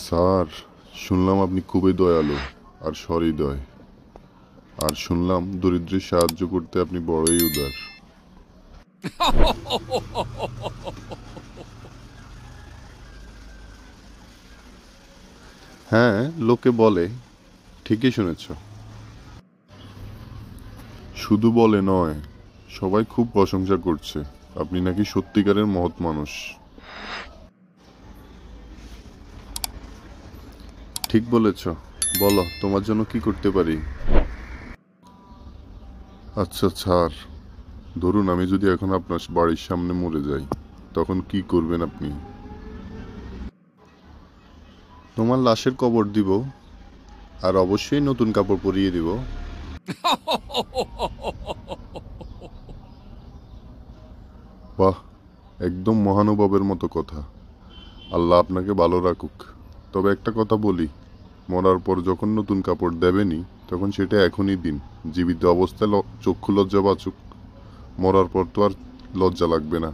Sir, শুনলাম আপনি খুবই দয়ালু আর সহৃদয়। আর শুনলাম দরিদ্রের সাহায্য করতে আপনি বড়ই উদার। হ্যাঁ, লোকে বলে। ঠিকই শুনেছ। শুধু বলে নয়, সবাই খুব প্রশংসা করছে। আপনি নাকি সত্যিকারের মহৎ মানুষ। ঠিক বলেছ। বলো, তোমার জন্য কি করতে পারি? আচ্ছা ছাড়। ধরুন আমি যদি এখন আপনার বাড়ির সামনে মরে যাই, তখন কি করবেন আপনি? তোমার লাশের কবর দিব, আর অবশ্যই নতুন কাপড় পরিয়ে দিব। বাহ, একদম মহানুভবের মতো কথা। আল্লাহ আপনাকে ভালো রাখুক। তবে একটা কথা বলি, মরার পর যখন নতুন কাপড় দেবেনই, তখন সেটা এখনই দিন। জীবিত অবস্থায় চক্ষু লজ্জা বাঁচুক। মরার পর তো আর লজ্জা লাগবে না।